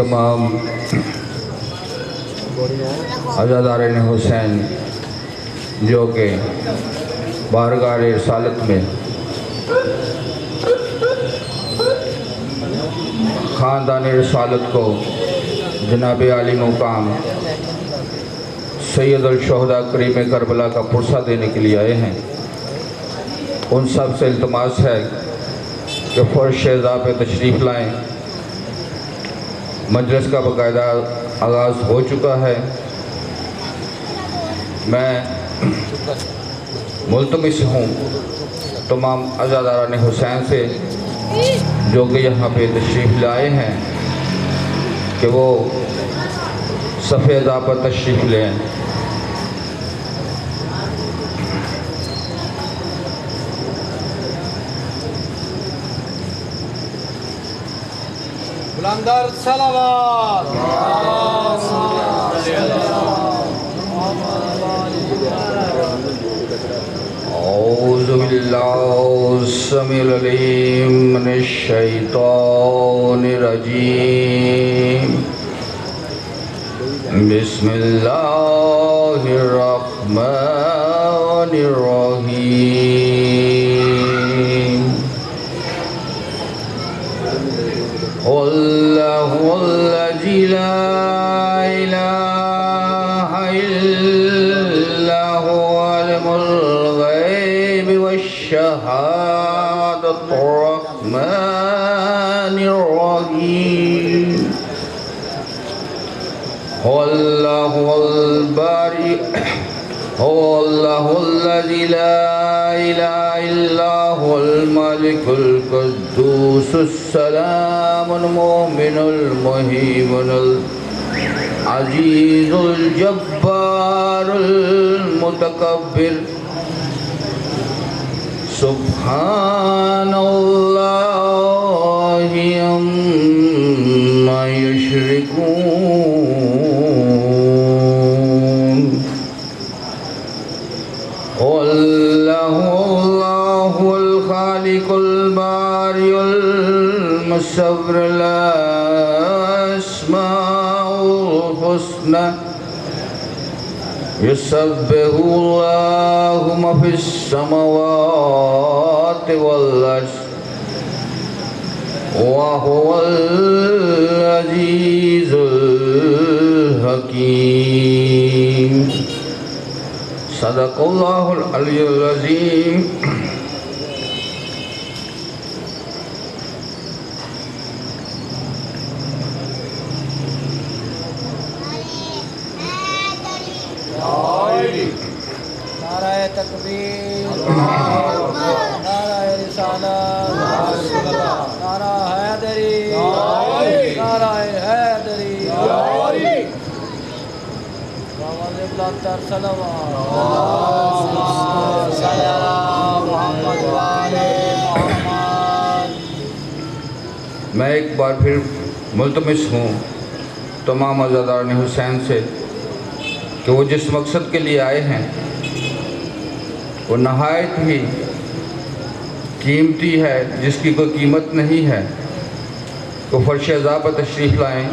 تمام عزادارین حسین جو کہ بارگاہ رسالت میں خاندان رسالت کو جناب عالی مقام سید الشہداء کریم کربلا کا پرسہ دینے کے لیے آئے ہیں، ان سب سے التماس ہے کہ فرش اعزاز پہ تشریف لائیں۔ مجلس کا باقاعدہ آغاز ہو چکا ہے۔ میں ملتمس ہوں تمام عزاداران حسین سے جو کہ یہاں پہ تشریف لائے ہیں کہ وہ صف اعزاز پر تشریف لیں۔ بلندر صلوات اعوذ باللہ السمیع العلیم من الشیطان الرجیم، بسم اللہ الرحمن الرحیم۔ اللہ الذی لا الہ الا هو عالم الغیب والشہادۃ الرحمن الرحیم۔ اللہ الباری اللہ الذی لا الہ الا هو الملک القدوس السلام المؤمن المہیمن العزیز الجبار المتکبر، سبحان اللہ عما یشرکون۔ اللہ الخالق الباری المصور، الاسماء الحسنى یسبح اللہ ما فی السماوات والارض وهو العزیز الحکیم۔ صدق اللہ العلی العظیم۔ نعرہ تکبیر، نعرہ رسالت، نعرہ حیدری، نعرہ حیدری، بلندر صلوات محمد وآل محمد۔ میں ایک بار پھر ملتمس ہوں تمام عزاداران حسین سے کہ وہ جس مقصد کے لیے آئے ہیں وہ نہایت ہی قیمتی ہے، جس کی کوئی قیمت نہیں ہے، تو فرش اعزاز پر تشریف لائیں۔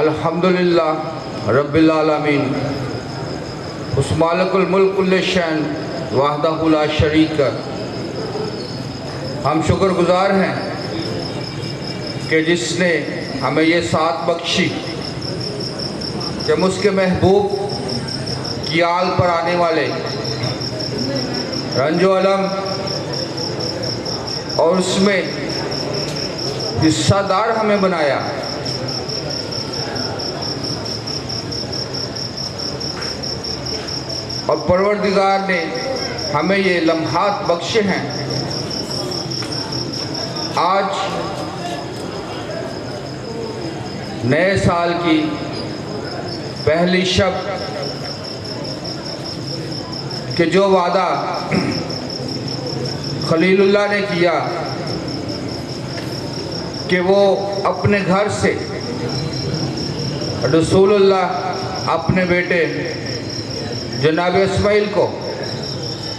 الحمدللہ رب العالمین، اس مالک الملک کل شین وحدہ لا شریک، ہم شکر گزار ہیں کہ جس نے ہمیں یہ سعادت بخشی کہ ہم اس کے محبوب کی آل پر آنے والے رنج و علم اور اس میں حصہ دار ہمیں بنایا۔ اور پروردگار نے ہمیں یہ لمحات بخشے ہیں۔ آج نئے سال کی پہلی شب کہ جو وعدہ خلیل اللہ نے کیا کہ وہ اپنے گھر سے رسول اللہ اپنے بیٹے جناب اسماعیل کو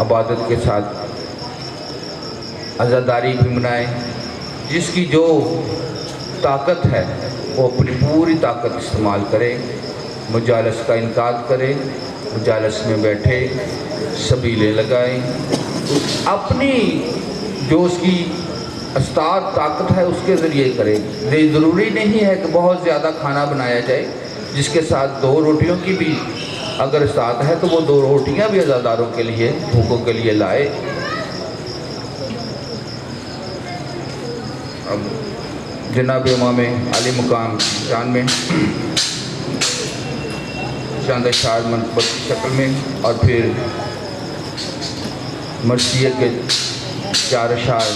عبادت کے ساتھ عزاداری بھی منائیں. جس کی جو طاقت ہے وہ اپنی پوری طاقت استعمال کرے, مجالس کا انعقاد کرے, مجالس میں بیٹھے, سبیلیں لگائیں, اپنی جو اس کی استاد طاقت ہے اس کے ذریعے کرے. یہ ضروری نہیں ہے کہ بہت زیادہ کھانا بنایا جائے, جس کے ساتھ 2 روٹیوں کی بھی اگر استاد ہے تو وہ 2 روٹیاں بھی عزاداروں کے لیے, بھوکوں کے لیے لائے. اب جناب امام علی مقام شان میں چند اشعار منقبت کی شکل میں اور پھر مرثیت کے 4 اشعار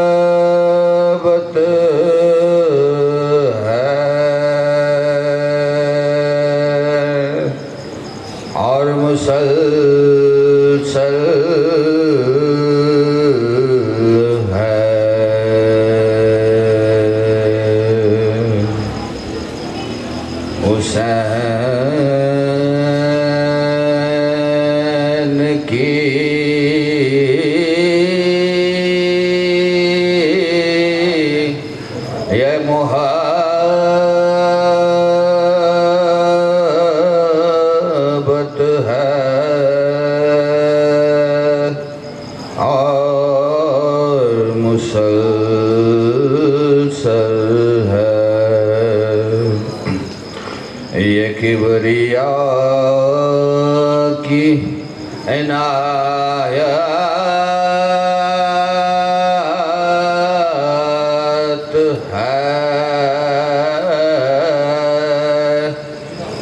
محبت ہے اور مسلسل ہے. حسین کی یہ محبت ہے اور مسلسل ہے. یہ کبریاء کی عنایت ہے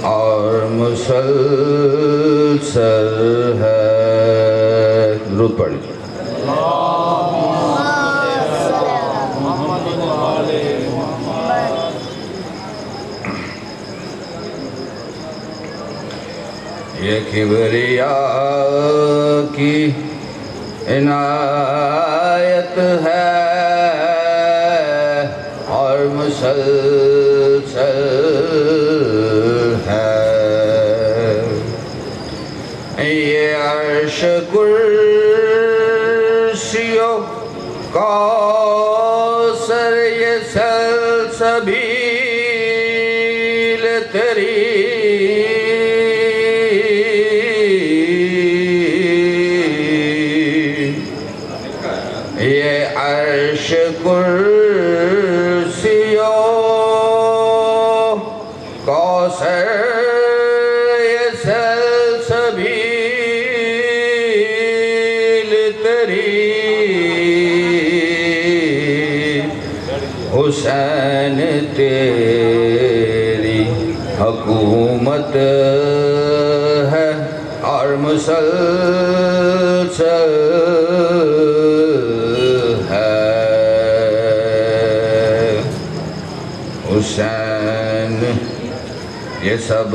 اور مسلسل ہے. درود پڑھ لیجیے. یہ کبریاء کی عنایت ہے اور مسلسل ہے. یہ عرش کرسی و کوثر یہ سلسبیل تیری عرش کرسی و کوثر یہ سلسبیل تیری. حسین تیری حکومت ہے اور مسلسل حسین یہ سب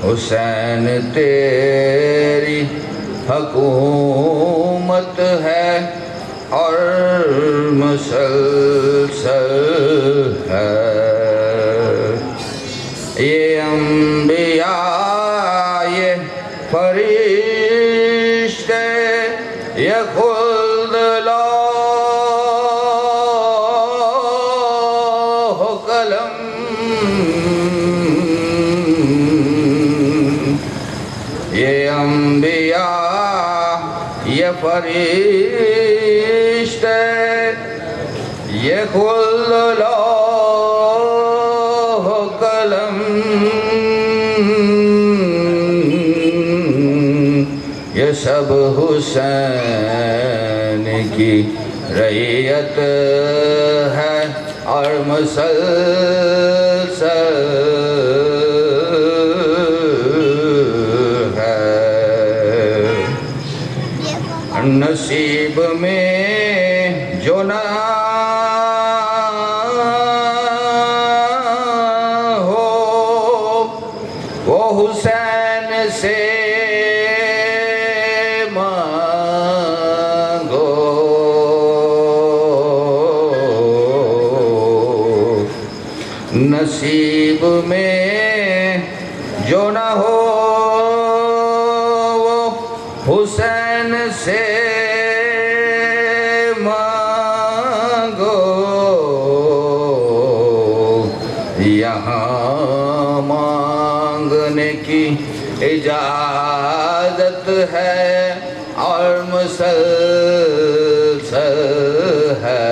حسین تیری حکومت ہے اور مسلسل ہے۔ یہ انبیاء، یہ فرشتے، یہ خلد لوح و قلم، یہ انبیاء، یہ فرشتے، یہ خلد لوح و قلم، یہ سب حسین کی رعیت ہے اور مسلسل ہے۔ نصیب میں جو نہ ہو وہ حسین سے نصیب میں جو نہ ہو وہ حسین سے مانگو، یہاں مانگنے کی اجازت ہے اور مسلسل ہے۔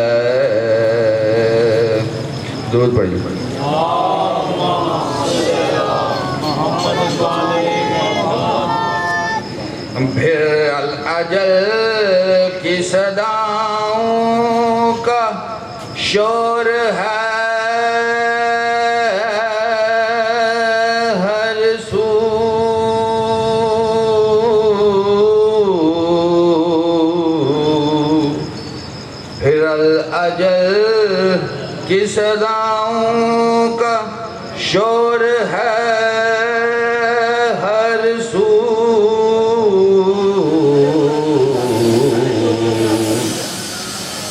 درود پڑھیے۔ پھر الاجل کی صداؤں کا شور ہے ہر سو، پھر الاجل کی صداؤں کا شور ہے ہر سو،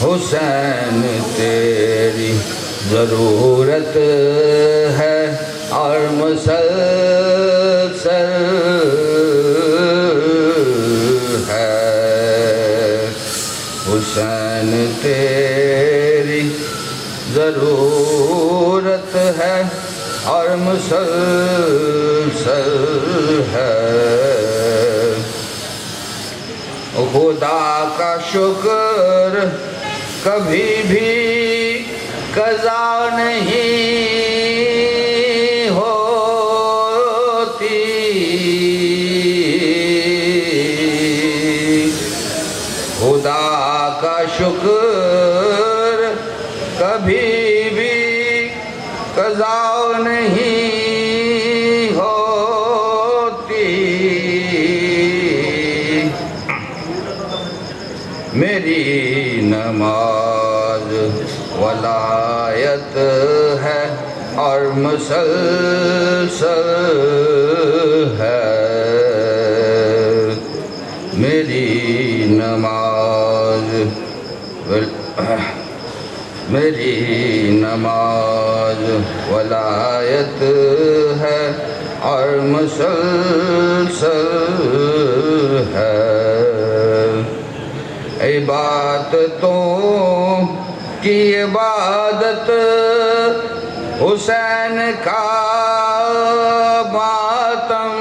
حسین تیری ضرورت ہے اور مسلسل ہے۔ حسین تیری ضرورت ہے اور مسلسل ہے۔ خدا کا شکر کبھی بھی قضا نہیں ہوتی، خدا کا شکر کبھی بھی قضا نہیں ہوتی۔ میری نماز ولایت ہے اور مسلسل ہے۔ میری نماز ولایت ہے اور مسلسل ہے۔ عبادتوں کی عبادت حسین کا ماتم،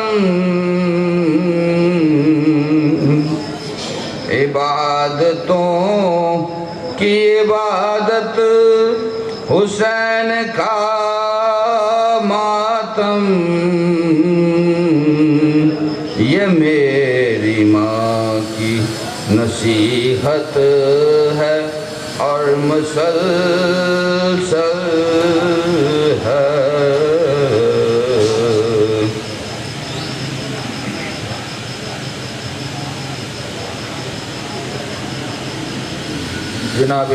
عبادتوں کی عبادت حسین کا ماتم، یہ میری ماں کی نصیحت ہے اور مسلسل ہے۔ جناب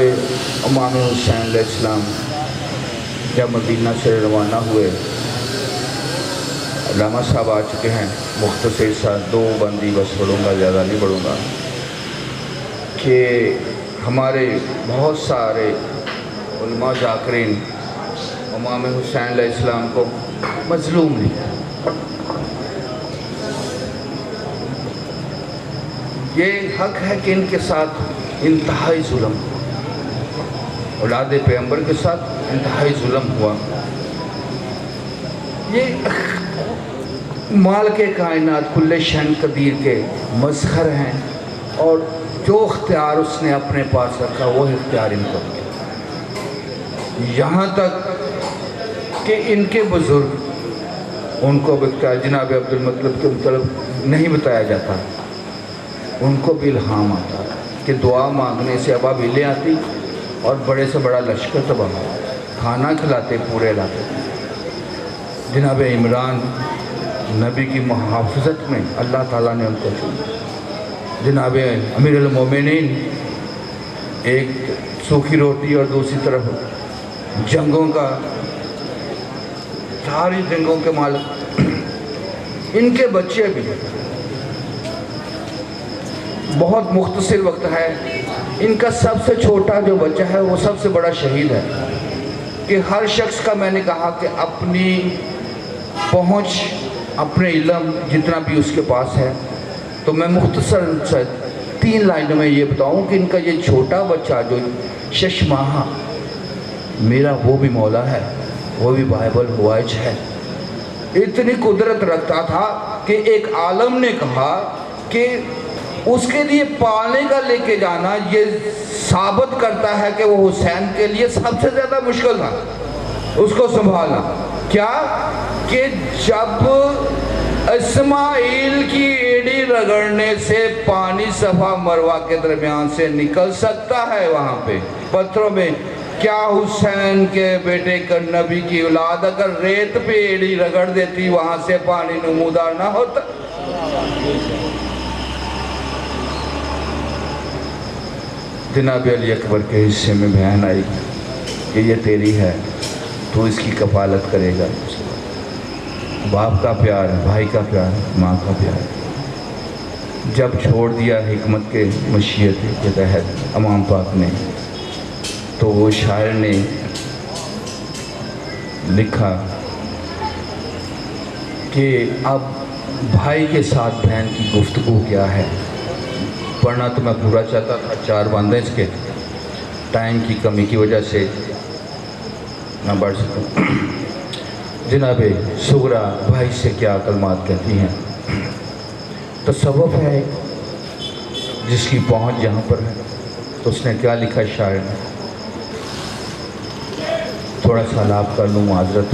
امام حسین علیہ السلام جب مدینہ سے روانہ ہوئے، علامہ صاحب آ چکے ہیں، مختصر سا دو بندی بس پڑھوں گا، زیادہ نہیں پڑھوں گا، کہ ہمارے بہت سارے علماء ذاکرین امام حسین علیہ السلام کو مظلوم لیا. یہ حق ہے کہ ان کے ساتھ انتہائی ظلم ہوا، اولاد پیغمبر کے ساتھ انتہائی ظلم ہوا. یہ مالک کائنات کل شأن قدیر کے مظہر ہیں، اور جو اختیار اس نے اپنے پاس رکھا وہ اختیار ان کو دیا. یہاں تک کہ ان کے بزرگ، ان کو جناب عبد المطلب کے مطلب نہیں بتایا جاتا، ان کو بھی الہام آتا کہ دعا مانگنے سے ابابیلیں آتی اور بڑے سے بڑا لشکر تباہ ہوتا، کھانا کھلاتے پورے علاقے. جناب عمران نبی کی محافظت میں اللہ تعالیٰ نے ان کو چنا. جناب امیر المومنین ایک سوکھی روٹی اور دوسری طرف جنگوں کا، ساری جنگوں کے مالک. ان کے بچے بھی بہت مختصر وقت ہے، ان کا سب سے چھوٹا جو بچہ ہے وہ سب سے بڑا شہید ہے. کہ ہر شخص کا میں نے کہا کہ اپنی پہنچ، اپنے علم جتنا بھی اس کے پاس ہے، تو میں مختصر سے 3 لائنوں میں یہ بتاؤں کہ ان کا یہ چھوٹا بچہ جو 6 ماہ میرا، وہ بھی مولا ہے، وہ بھی بائبل ہوائج ہے. اتنی قدرت رکھتا تھا کہ ایک عالم نے کہا کہ اس کے لیے پالنے کا لے کے جانا یہ ثابت کرتا ہے کہ وہ حسین کے لیے سب سے زیادہ مشکل تھا اس کو سنبھالنا. کیا کہ جب اسماعیل کی ایڑی رگڑنے سے پانی صفا مروہ کے درمیان سے نکل سکتا ہے وہاں پہ پتھروں میں، کیا حسین کے بیٹے کا نبی کی اولاد اگر ریت پہ ایڑی رگڑ دیتی وہاں سے پانی نمودار نہ ہوتا؟ جناب علی اکبر کے حصے میں بیان آئی کہ یہ تیری ہے، تو اس کی کفالت کرے گا. باپ کا پیار، بھائی کا پیار، ماں کا پیار. جب چھوڑ دیا حکمت کے مشیت کے تحت امام پاک نے، تو وہ شاعر نے لکھا کہ اب بھائی کے ساتھ بہن کی گفتگو کیا ہے. پڑھنا تو میں پورا چاہتا تھا، 4 باندھیں اس کے، ٹائم کی کمی کی وجہ سے نہ بڑھ سکتا. جناب سغرا بھائی سے کیا کلمات کہتی ہیں. تصوف ہے جس کی پہنچ جہاں پر ہے. تو اس نے کیا لکھا شاعر نے، تھوڑا سا لاپ کر لوں معذرت.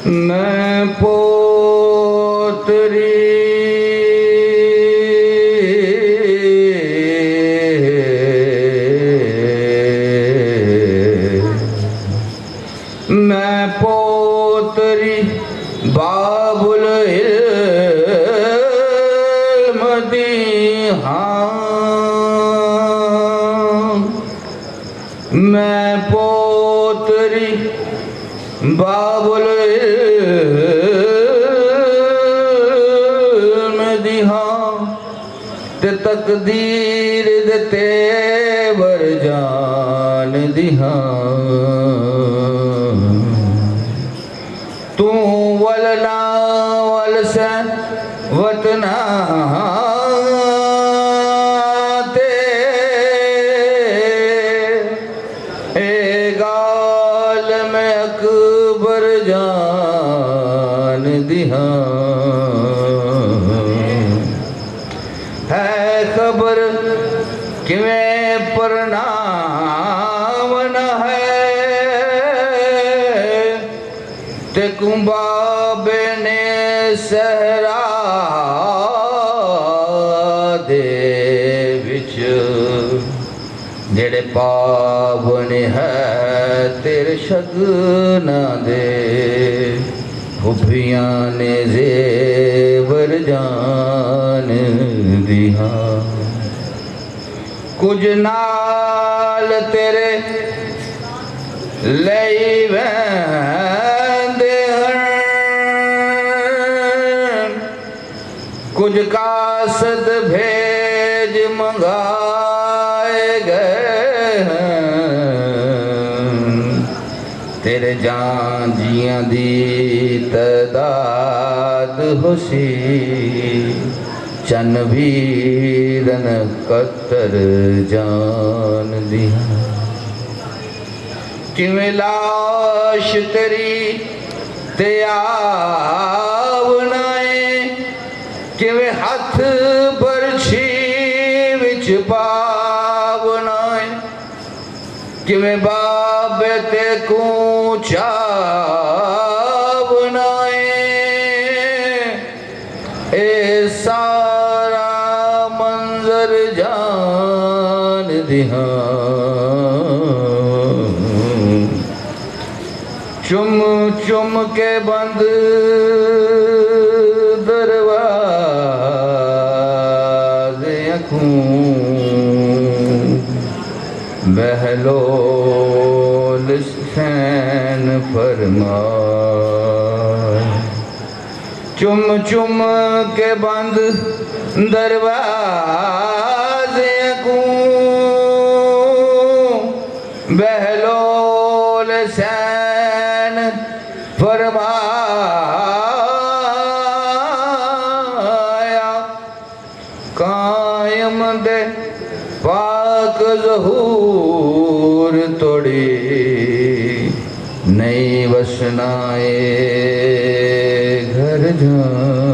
میں پوتری باب العلم دی ہاں، میں پوتری باب العلم دی ہاں، تے تقدیر دے تیور جان دی ہاں. تو ولنا ولسن وطنا تے اے گال میں اکبر جان دیا ہے خبر کہ میں پرنام نہ ہے تے کمباب نے صحرا دے وچ جڑے پاون ہے تیرے شگنا دے خوبیاں نے زیور جان دیا کچھ نال تیرے لئی ویندے ہیں کچھ تجھ قاصد بھیج منگائے گئے تیرے جان جیاں دی تعداد ہوسی چن ویرن قطر جان دیا کیویں لاش تیری تے آونائے کیویں ہاتھ برچھی وچ پاونائے کیویں بابے تے کو چاونائے اے سارا منظر جان دیہاں چم چم کے بند دروازے اکھوں بہلول حسین فرمائے چم چم کے بند دروازے اکھوں بہلول حسین فرمایا قائم دے پاک ظہور توڑی نئی وسنائے گھر جان